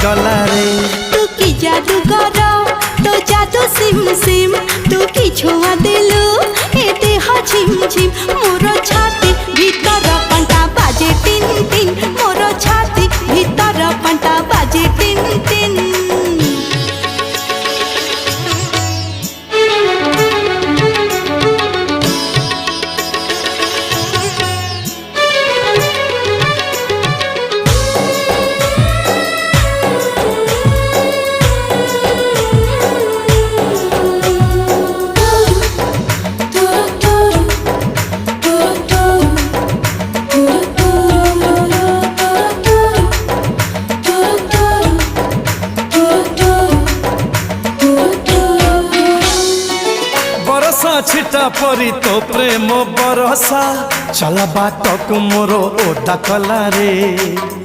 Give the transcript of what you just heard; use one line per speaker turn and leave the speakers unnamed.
गला रे।
तू की जादूगर तो जादू सिम सिम तू की छुआ दिलु ए देह झिम झिम मोर छाती भीतर पंटा बाजे टिन टिन मोर छाती भीतर पंटा बाजे टिन टिन।
छिटा परी तो प्रेम बरसा चल बात को मोर ओदा कला रे।